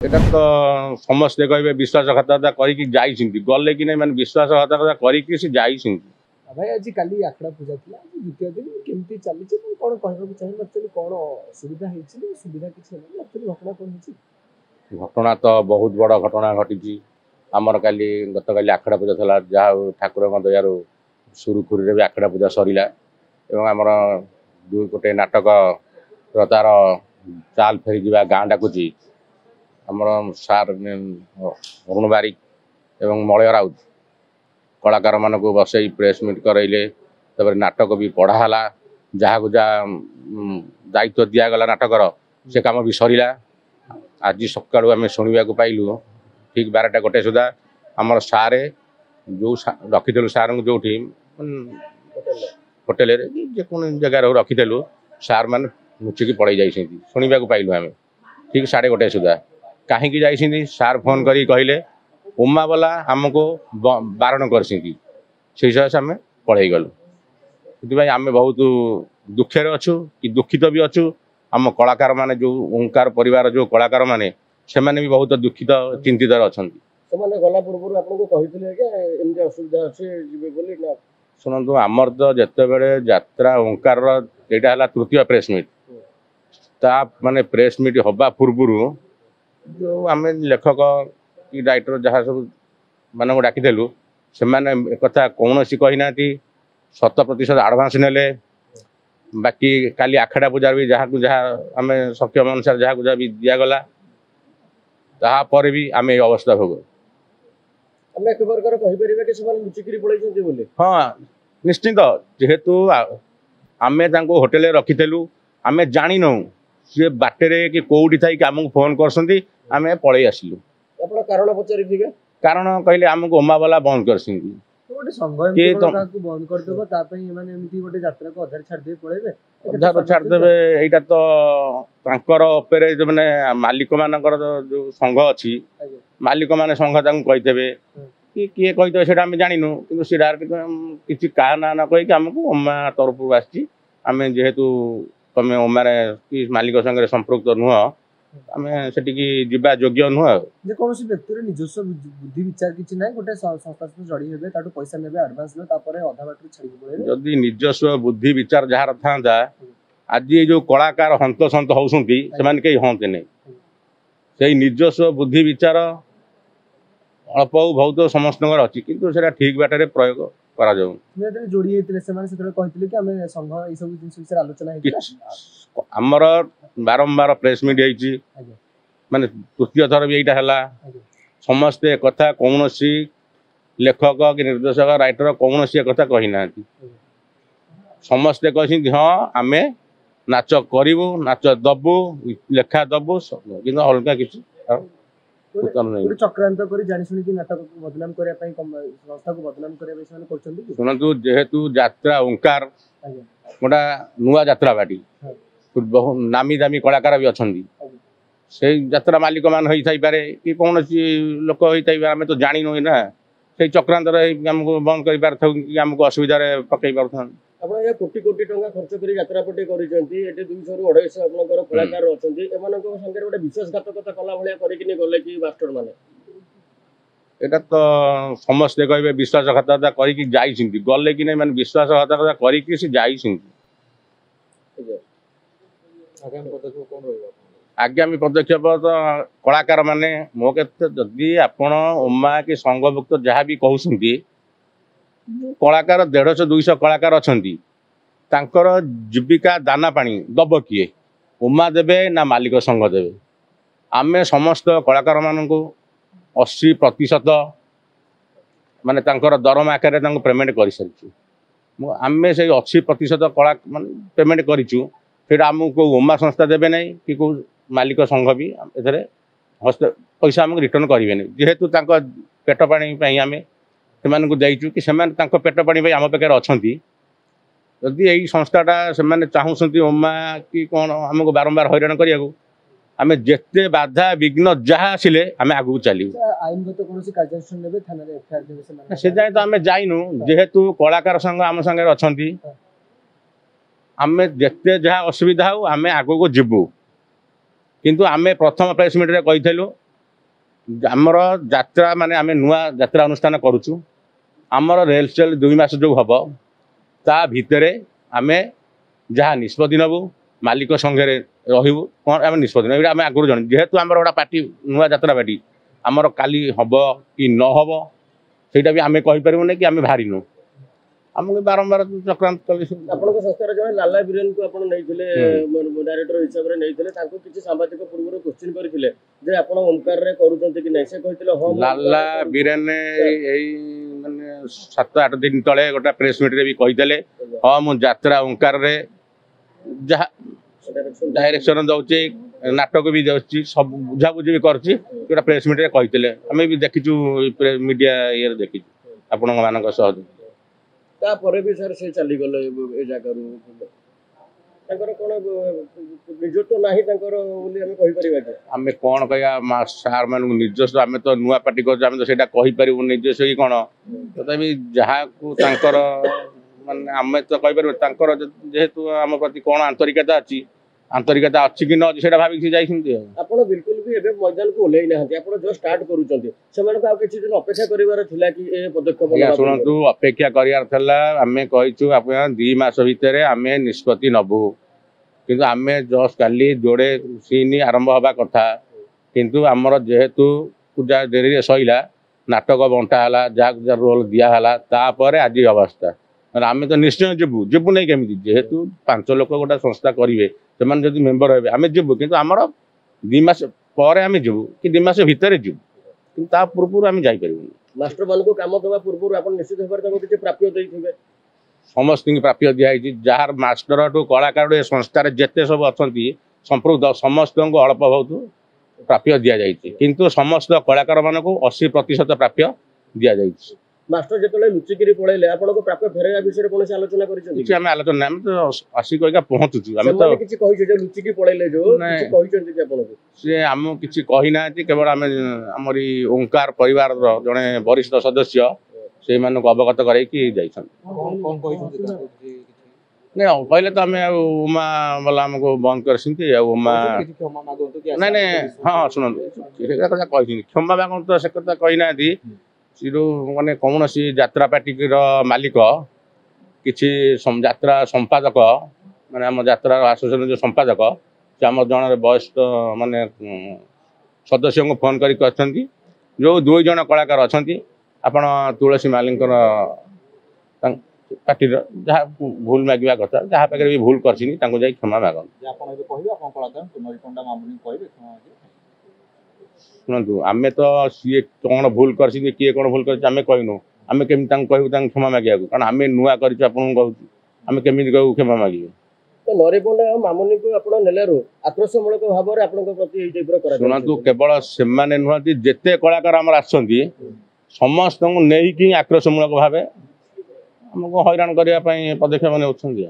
এটা তো ସମସ୍ତେ କହିବେ ବିଶ୍ୱାସଘାତକତା କରିକି ଯାଇଛନ୍ତି ଗଲେ କି ନାହିଁ ମାନେ ବିଶ୍ୱାସଘାତକତା କରିକି ସେ ଯାଇଛନ୍ତି। ଭାଇ ଆଜି କାଲି ଆଖଡ଼ା ପୂଜା ଥିଲା ଆଜି ଦ୍ୱିତୀୟ ଦିନ କେମିତି ଚାଲିଛି ମୁଁ କ'ଣ କହିବାକୁ ଚାହିଁବି ଆକ୍ଚୁଆଲି କ'ଣ ସୁବିଧା ହେଇଛି ସୁବିଧା କିଛି ହେଲାନି ଆକ୍ଚୁଆଲି ଘଟଣା କ'ଣ ହେଇଛି? ଘଟଣା ତ ବହୁତ ବଡ଼ ଘଟଣା ଘଟିଛି। ଆମର ଗତକାଲି ଆଖଡ଼ା ପୂଜା ଥିଲା, ଯାହା ହଉ ଠାକୁରଙ୍କ ଦୟାରୁ ସୁରୁଖୁରୁରେ ବି ଆଖଡ଼ା ପୂଜା ସରିଲା ଏବଂ ଆମର ଗୋଟେ ନାଟକର ତାର ଚାଲ ଫେରିଯିବା ଗାଁ ଡାକୁଛି। ଆମର ସାର୍ ଅରୁଣ ବାରିକ ଏବଂ ମଳୟ ରାଉତ କଳାକାରମାନଙ୍କୁ ବସେଇ ପ୍ରେସ୍ ମିଟ୍ କରାଇଲେ, ତାପରେ ନାଟକ ବି ପଢ଼ା ହେଲା, ଯାହାକୁ ଯାହା ଦାୟିତ୍ୱ ଦିଆଗଲା ନାଟକର ସେ କାମ ବି ସରିଲା। ଆଜି ସକାଳୁ ଆମେ ଶୁଣିବାକୁ ପାଇଲୁ ଠିକ୍ 12ଟା 1 ସୁଦ୍ଧା ଆମର ସାରେ ଯେଉଁ ରଖିଥିଲୁ ସାର୍ଙ୍କୁ ଯେଉଁଠି ହୋଟେଲରେ ଯେକୌଣସି ଜାଗାରେ ରଖିଥିଲୁ ସାର୍ ମାନେ ଲୁଚିକି ପଳେଇ ଯାଇଛନ୍ତି ଶୁଣିବାକୁ ପାଇଲୁ ଆମେ ଠିକ୍ 1:30 ସୁଦ୍ଧା। କାହିଁକି ଯାଇଛନ୍ତି ସାର୍ ଫୋନ୍ କରିକି କହିଲେ ଉମାବାଲା ଆମକୁ ବାରଣ କରିଛନ୍ତି, ସେଇ ସକାଶେ ଆମେ ପଳେଇଗଲୁ। ସେଥିପାଇଁ ଆମେ ବହୁତ ଦୁଃଖରେ ଅଛୁ କି ଦୁଃଖିତ ବି ଅଛୁ। ଆମ କଳାକାରମାନେ ଯେଉଁ ଓଙ୍କାର ପରିବାର ଯେଉଁ କଳାକାରମାନେ ସେମାନେ ବି ବହୁତ ଦୁଃଖିତ ଚିନ୍ତିତରେ ଅଛନ୍ତି। ସେମାନେ ଗଲା ପୂର୍ବରୁ ଆପଣଙ୍କୁ କହିଥିଲେ ଆଜ୍ଞା ଏମିତି ଅସୁବିଧା ଅଛି ଯିବେ ବୋଲି ନା? ଶୁଣନ୍ତୁ, ଆମର ତ ଯେତେବେଳେ ଯାତ୍ରା ଓଙ୍କାରର ଏଇଟା ହେଲା ତୃତୀୟ ପ୍ରେସ୍ ମିଟ୍, ତା ମାନେ ପ୍ରେସ୍ ମିଟ୍ ହେବା ପୂର୍ବରୁ ଯେଉଁ ଆମେ ଲେଖକ କି ଡାଇରେକ୍ଟର ଯାହା ସବୁ ମାନଙ୍କୁ ଡାକିଥିଲୁ ସେମାନେ ଏକଥା କୌଣସି କହିନାହାନ୍ତି। 100% ଆଡ଼ଭାନ୍ସ ନେଲେ, ବାକି କାଲି ଆଖଡ଼ା ପୂଜାରେ ବି ଯାହାକୁ ଯାହା ଆମେ ସକ୍ଷମ ଅନୁସାରେ ଯାହାକୁ ଯାହା ବି ଦିଆଗଲା, ତାପରେ ବି ଆମେ ଏ ଅବସ୍ଥା ଭୋଗ। ଆମେ ଏକ ପ୍ରକାର କହିପାରିବା କି ସେମାନେ ଲୁଚିକିରି ପଳେଇଛନ୍ତି ବୋଲି? ହଁ ନିଶ୍ଚିନ୍ତ, ଯେହେତୁ ଆମେ ତାଙ୍କୁ ହୋଟେଲରେ ରଖିଥିଲୁ, ଆମେ ଜାଣିନୁ ସିଏ ବାଟରେ କି କେଉଁଠି ଥାଇକି ଆମକୁ ଫୋନ୍ କରୁଛନ୍ତି, ଆମେ ପଳେଇ ଆସିଲୁ। ଆପଣ କାରଣ ପଚାରିଥିବେ? କାରଣ କହିଲେ ଆମକୁ ଉମାବାଲା ବନ୍ଦ କରିଛନ୍ତି। ଗୋଟେ ସଂଘ କାହାକୁ ବନ୍ଦ କରିଦେବ ତା ପାଇଁ ଏମାନେ ଏମିତି ଗୋଟେ ଯାତ୍ରାକୁ ଅଧାରେ ଛାଡ଼ିଦେଇ ପଳେଇବେ? ଅଧାରୁ ଛାଡ଼ିଦେବେ ଏଇଟା ତ ତାଙ୍କର ଉପରେ ମାନେ ମାଲିକମାନଙ୍କର ଯେଉଁ ସଂଘ ଅଛି, ମାଲିକମାନେ ସଂଘ ତାଙ୍କୁ କହିଦେବେ କି କିଏ କହିଦେବେ ସେଇଟା ଆମେ ଜାଣିନୁ। କିନ୍ତୁ ସେ ଡାଇରେକ୍ଟ କିଛି କାହା ନାଁ ନ କହିକି ଆମକୁ ଉମା ତରଫରୁ ଆସିଛି। ଆମେ ଯେହେତୁ ତମେ ଉମାରେ କି ମାଲିକ ସାଙ୍ଗରେ ସମ୍ପୃକ୍ତ ନୁହଁ, ଆମେ ସେଠିକି ଯିବା ଯୋଗ୍ୟ ନୁହଁ। ଯେକୌଣସି ବ୍ୟକ୍ତିର ନିଜସ୍ୱ ବୁଦ୍ଧି ବିଚାର କିଛି ନାହିଁ, ଗୋଟେ ସଂସ୍ଥା ସହିତ ଜଡ଼ି ହେବେ, ତାଠୁ ପଇସା ନେବେ, ଆଡ଼ଭାନ୍ସ ନେବେ, ତାପରେ ଅଧା ବାଟରୁ ଛାଡ଼ିକି ପଳେଇବେ। ଯଦି ନିଜସ୍ୱ ବୁଦ୍ଧି ବିଚାର ଯାହାର ଥାନ୍ତା, ଆଜି ଏ ଯେଉଁ କଳାକାର ହନ୍ତସନ୍ତ ହେଉଛନ୍ତି ସେମାନେ କେହି ହଅନ୍ତେ ନାହିଁ। ସେଇ ନିଜସ୍ୱ ବୁଦ୍ଧି ବିଚାର ଅଳ୍ପ ବହୁତ ସମସ୍ତଙ୍କର ଅଛି, କିନ୍ତୁ ସେଇଟା ଠିକ୍ ବାଟରେ ପ୍ରୟୋଗ କରାଯାଉ। ଯୋଡ଼ି ହେଇଥିଲେ ସେମାନେ ସେତେବେଳେ କହିଥିଲେ କି ଆମେ ସଂଘ ଏଇସବୁ ଜିନିଷ ବିଷୟରେ ଆଲୋଚନା ହେଇଥିଲା। ଆମର ବାରମ୍ବାର ପ୍ରେସ୍ ମିଟ୍ ହେଇଛି, ମାନେ ତୃତୀୟ ଥର ବି ଏଇଟା ହେଲା। ସମସ୍ତେ ଏକଥା କୌଣସି ଲେଖକ କି ନିର୍ଦ୍ଦେଶକ ରାଇଟର କୌଣସି ଏକଥା କହିନାହାନ୍ତି। ସମସ୍ତେ କହିଛନ୍ତି ହଁ ଆମେ ନାଚ କରିବୁ, ନାଚ ଦେବୁ, ଲେଖା ଦେବୁ, କିନ୍ତୁ ଅଲଗା କିଛି ଚକ୍ରାନ୍ତ କରି ଜାଣି ଶୁଣିକି ନାଟକକୁ ବଦନାମ କରିବା ପାଇଁ ସଂସ୍ଥାକୁ ବଦନାମ କରିବା ପାଇଁ ସେମାନେ କରୁଛନ୍ତି। ଶୁଣନ୍ତୁ, ଯେହେତୁ ଯାତ୍ରା ଓଙ୍କାର ଗୋଟା ନୂଆ ଯାତ୍ରା ବାଟି, ବହୁ ନାମୀ ଦାମୀ କଳାକାର ବି ଅଛନ୍ତି, ସେଇ ଯାତ୍ରା ମାଲିକ ମାନ ହେଇଥାଇପାରେ କି କୌଣସି ଲୋକ ହେଇଥାଇପାରେ, ଆମେ ତ ଜାଣିନୁ ନା। ସେଇ ଚକ୍ରାନ୍ତରେ ଆମକୁ ବନ୍ଦ କରିପାରିଥାଉ କି ଆମକୁ ଅସୁବିଧାରେ ପକେଇ ପାରୁଥାନ୍ତି। ଆପଣ ଆଜ୍ଞା କୋଟି କୋଟି ଟଙ୍କା ଖର୍ଚ୍ଚ କରି ଯାତ୍ରାପଟି କରିଛନ୍ତି, ଏଠି 200 ରୁ 250 ଆପଣଙ୍କର କଳାକାର ଅଛନ୍ତି, ଏମାନଙ୍କ ସାଙ୍ଗରେ ଗୋଟେ ବିଶ୍ୱାସଘାତକତା କଲା ଭଳିଆ କରିକିନି ଗଲେ କି ମାଷ୍ଟର ମାନେ? এটা ତ ସମସ୍ତେ କହିବେ ବିଶ୍ୱାସଘାତକତା କରିକି ଯାଇଛନ୍ତି ଗଲେ କି ନାହିଁ ମାନେ ବିଶ୍ୱାସଘାତକତା କରିକି ସେ ଯାଇଛନ୍ତି। ଆଗାମୀ ପଦକ୍ଷେପ ତ କଳାକାର ମାନେ ମୋ କ୍ଷେତ୍ରରେ ଯଦି ଆପଣ ଉମା କି ସଂଘଭୁକ୍ତ ଯାହା ବି କହୁଛନ୍ତି, କଳାକାର 150-200 କଳାକାର ଅଛନ୍ତି, ତାଙ୍କର ଜୀବିକା ଦାନା ପାଣି ଦବ କିଏ? ଉମା ଦେବେ ନା ମାଲିକ ସଂଘ ଦେବେ? ଆମେ ସମସ୍ତ କଳାକାରମାନଙ୍କୁ 80% ମାନେ ତାଙ୍କର ଦରମା ଆକାରରେ ତାଙ୍କୁ ପେମେଣ୍ଟ କରିସାରିଛୁ। ଆମେ ସେଇ 80% କଳା ମାନେ ପେମେଣ୍ଟ କରିଛୁ, ସେଇଟା ଆମକୁ କେଉଁ ଉମା ସଂସ୍ଥା ଦେବେ ନାହିଁ କି କେଉଁ ମାଲିକ ସଂଘ ବି ଏଥିରେ ପଇସା ଆମକୁ ରିଟର୍ଣ୍ଣ କରିବେନି। ଯେହେତୁ ତାଙ୍କ ପେଟ ପାଣି ପାଇଁ ଆମେ ସେମାନଙ୍କୁ ଦେଇଛୁ କି ସେମାନେ ତାଙ୍କ ପେଟ ପାଣି ପାଇଁ ଆମ ପାଖରେ ଅଛନ୍ତି। ଯଦି ଏଇ ସଂସ୍ଥାଟା ସେମାନେ ଚାହୁଁଛନ୍ତି ଉମା କି କ'ଣ ଆମକୁ ବାରମ୍ବାର ହଇରାଣ କରିବାକୁ, ଆମେ ଯେତେ ବାଧା ବିଘ୍ନ ଯାହା ଆସିଲେ ଆମେ ଆଗକୁ ଚାଲିବୁ। ସେ ଯାଏଁ ତ ଆମେ ଯାଇନୁ, ଯେହେତୁ କଳାକାର ସଂଘ ଆମ ସାଙ୍ଗରେ ଅଛନ୍ତି, ଆମେ ଯେତେ ଯାହା ଅସୁବିଧା ହଉ ଆମେ ଆଗକୁ ଯିବୁ। କିନ୍ତୁ ଆମେ ପ୍ରଥମ ପ୍ରେସ୍ ମିଟ୍ରେ କହିଥିଲୁ ଆମର ଯାତ୍ରା ମାନେ ଆମେ ନୂଆ ଯାତ୍ରା ଅନୁଷ୍ଠାନ କରୁଛୁ। ଆମର ରେଲସେଲ୍ 2 ମାସ ଯେଉଁ ହବ ତା ଭିତରେ ଆମେ ଯାହା ନିଷ୍ପତ୍ତି ନେବୁ ମାଲିକ ସଙ୍ଗରେ ରହିବୁ କ'ଣ ଆମେ ନିଷ୍ପତ୍ତି ନେବୁ। ଏଇଟା ଆମେ ଆଗରୁ ଜାଣୁ ଯେହେତୁ ଆମର ଗୋଟେ ପାର୍ଟି ନୂଆ ଯାତ୍ରା ପାର୍ଟି ଆମର କାଲି ହବ କି ନ ହବ ସେଇଟା ବି ଆମେ କହିପାରିବୁନି କି ଆମେ ବାହାରିନୁ। ଆମକୁ ବାରମ୍ବାର ଚକ୍ରାନ୍ତ କଲେ। ଆପଣଙ୍କ ସଂସ୍ଥାର ଜଣେ ଲାଲା ବୀରେନଙ୍କୁ ଆପଣ ନେଇଥିଲେ ଡାଇରେକ୍ଟର ହିସାବରେ ନେଇଥିଲେ। ତାଙ୍କୁ କିଛି ସାମ୍ବାଦିକ ପୂର୍ବରୁ କ୍ୱେଶ୍ଚିନ୍ କରିଥିଲେ ଯେ ଆପଣ ଓମକାରରେ କରୁଛନ୍ତି କି ନାହିଁ। ସେ କହିଥିଲେ ହଁ। ଲାଲା ବୀରେନ ଏଇ ମାନେ 7-8 ଦିନ ତଳେ ଗୋଟେ ପ୍ରେସ୍ ମିଟ୍ରେ ବି କହିଥିଲେ ହଁ ମୁଁ ଯାତ୍ରା ଓମକାରରେ ଯାହା ଡାଇରେକ୍ସନ ଦଉଛି ନାଟକ ବି ଯାଉଛି ସବୁ ବୁଝାବୁଝି ବି କରୁଛି ଗୋଟେ ପ୍ରେସ୍ ମିଟ୍ରେ କହିଥିଲେ। ଆମେ ବି ଦେଖିଛୁ ମିଡ଼ିଆ ଇଏରେ ଦେଖିଛୁ ଆପଣଙ୍କ ମାନଙ୍କ ସହ। ତାପରେ ବି ସାର୍ ସେ ଚାଲିଗଲେ ଏ ଜାଗାରୁ। ତାଙ୍କର କ'ଣ ନିଜତ୍ୱ ନାହିଁ ତାଙ୍କର ବୋଲି ଆମେ କହିପାରିବା କି? ଆମେ କ'ଣ କହିବା ସାର୍ ମାନଙ୍କୁ ନିଜସ୍ୱ ଆମେ ତ ନୂଆ ପାର୍ଟି କରୁଛୁ ଆମେ ତ ସେଇଟା କହିପାରିବୁ ନିଜସ୍ୱ କି କ'ଣ। ତଥାପି ଯାହାକୁ ତାଙ୍କର ମାନେ ଆମେ ତ କହିପାରିବୁ ତାଙ୍କର ଯେହେତୁ ଆମ ପ୍ରତି କ'ଣ ଆନ୍ତରିକତା ଅଛି କି ନ ଅଛି ସେଇଟା ଭାବିକି ଯାଇଛନ୍ତି। ଆପଣ ବିଲକୁଲ ବି ଏବେ ମଇଦାନକୁ ଓହ୍ଲେଇ ନାହାନ୍ତି। ଆପଣ ଜଷ୍ଟ ଷ୍ଟାର୍ଟ କରୁଛନ୍ତି। ସେମାନଙ୍କୁ ଆଉ କିଛି ଦିନ ଅପେକ୍ଷା କରିବାର ଥିଲା କି ଏ ପଦକ୍ଷେପ? ଶୁଣନ୍ତୁ ଅପେକ୍ଷା କରିବାର ଥିଲା। ଆମେ କହିଛୁ ଆପଣ 2 ମାସ ଭିତରେ ଆମେ ନିଷ୍ପତ୍ତି ନେବୁ। କିନ୍ତୁ ଆମେ ଜଷ୍ଟ କାଲି ଯୋଡ଼େ ସିନ୍ ଆରମ୍ଭ ହେବା କଥା କିନ୍ତୁ ଆମର ଯେହେତୁ ପୂଜା ଡେରିରେ ସଇଲା ନାଟକ ବଣ୍ଟା ହେଲା ଯାହାକୁ ଯାହା ରୋଲ୍ ଦିଆହେଲା ତାପରେ ଆଜି ଅବସ୍ଥା। ଆମେ ତ ନିଶ୍ଚୟ ଯିବୁ ନାହିଁ କେମିତି ଯେହେତୁ 5 ଲୋକ ଗୋଟେ ସଂସ୍ଥା କରିବେ ସେମାନେ ଯଦି ମେମ୍ବର ହେବେ ଆମେ ଯିବୁ। କିନ୍ତୁ ଆମର 2 ମାସ ପରେ ଆମେ ଯିବୁ କି 2 ମାସ ଭିତରେ ଯିବୁ କିନ୍ତୁ ତା ପୂର୍ବରୁ ଆମେ ଯାଇପାରିବୁନି। ମାଷ୍ଟରମାନଙ୍କୁ କାମ ଦେବା ପୂର୍ବରୁ ଆପଣ ନିଶ୍ଚିତ ଭାବରେ ତାଙ୍କୁ କିଛି ପ୍ରାପ୍ୟ ଦେଇଥିବେ। ସମସ୍ତଙ୍କୁ ପ୍ରାପ୍ୟ ଦିଆହେଇଛି। ଯାହାର ମାଷ୍ଟରଠୁ କଳାକାର ଏ ସଂସ୍ଥାରେ ଯେତେ ସବୁ ଅଛନ୍ତି ସମ୍ପୃକ୍ତ ସମସ୍ତଙ୍କୁ ଅଳ୍ପ ବହୁତ ପ୍ରାପ୍ୟ ଦିଆଯାଇଛି କିନ୍ତୁ ସମସ୍ତ କଳାକାରମାନଙ୍କୁ 80% ପ୍ରାପ୍ୟ ଦିଆଯାଇଛି। ମାଷ୍ଟର ଯେତେବେଳେ ଲୁଚିକିରି ପଳେଇଲେ ଆପଣଙ୍କୁ ପ୍ରାପ୍ୟ ଫେରାଇବା ବିଷୟରେ କୌଣସି ଆଲୋଚନା କରିଛନ୍ତି? କିଛି ଆମେ ଆଲୋଚନା ନାହିଁ। ଆମେ ତ ଆସିକି କହିକା ପହଞ୍ଚୁଛୁ। ଆମେ ତ କିଛି କହିଛୁ ଯେ ଲୁଚିକି ପଳେଇଲେ ଯୋଉ କିଛି କହିଛନ୍ତି କି ଆପଣଙ୍କୁ? ସେ ଆମକୁ କିଛି କହିନାହାନ୍ତି। କେବଳ ଆମେ ଆମର ଓମକାର ପରିବାରର ଜଣେ ବରିଷ୍ଠ ସଦସ୍ୟ ସେଇମାନଙ୍କୁ ଅବଗତ କରାଇକି ଯାଇଛନ୍ତି। ନାଇଁ କହିଲେ ତ ଆମେ ଆଉ ଉମା ବାଲା ଆମକୁ ବନ୍ଦ କରିଛନ୍ତି ଆଉ ଉମା ନାଇଁ ହଁ ଶୁଣନ୍ତୁ ସେ କଥା କହିଛନ୍ତି କ୍ଷମା ମାଗନ୍ତୁ ତ ସେ କଥା କହିନାହାନ୍ତି। ସେଠୁ ମାନେ କୌଣସି ଯାତ୍ରା ପାର୍ଟିର ମାଲିକ କିଛି ଯାତ୍ରା ସମ୍ପାଦକ ମାନେ ଆମ ଯାତ୍ରାର ଆସୋସିଏସନ ଯେଉଁ ସମ୍ପାଦକ ସେ ଆମ ଜଣେ ବୟସ୍କ ମାନେ ସଦସ୍ୟଙ୍କୁ ଫୋନ୍ କରି କହିଛନ୍ତି ଯେଉଁ 2 ଜଣ କଳାକାର ଅଛନ୍ତି ଆପଣ ତୁଳସୀ ମାଲିଙ୍କର ପାର୍ଟିର ଯାହା ଭୁଲ ମାଗିବା କଥା ଯାହା ପାଖରେ ବି ଭୁଲ କରିଛନ୍ତି ତାଙ୍କୁ ଯାଇ କ୍ଷମା ମାଗନ୍ତୁ। ଶୁଣନ୍ତୁ ଆମେ ତ ସିଏ କ'ଣ ଭୁଲ କରିଛନ୍ତି କିଏ କ'ଣ ଭୁଲ କରିଛି ଆମେ କହିନୁ। ଆମେ କେମିତି ତାଙ୍କୁ କହିବୁ ତାଙ୍କୁ କ୍ଷମା ମାଗିବାକୁ କାରଣ ଆମେ ନୂଆ କରିଛୁ ଆପଣଙ୍କୁ କହୁଛୁ ଆମେ କେମିତି କହିବୁ କ୍ଷମା ମାଗିବୁ। ନରିପଣ୍ଡା ଆଉ ମାମୁନିକୁ ଆପଣ ନେଲାରୁ ଆକ୍ରୋଶମୂଳକ ଭାବରେ ଆପଣଙ୍କ ପ୍ରତି ଏଇ ଟାଇପର କରାଯାଉଛି। ଶୁଣନ୍ତୁ କେବଳ ସେମାନେ ନୁହନ୍ତି ଯେତେ କଳାକାର ଆମର ଆସୁଛନ୍ତି ସମସ୍ତଙ୍କୁ ନେଇକି ଆକ୍ରୋଶମୂଳକ ଭାବେ ଆମକୁ ହଇରାଣ କରିବା ପାଇଁ ପଦକ୍ଷେପ ନେଉଛନ୍ତି।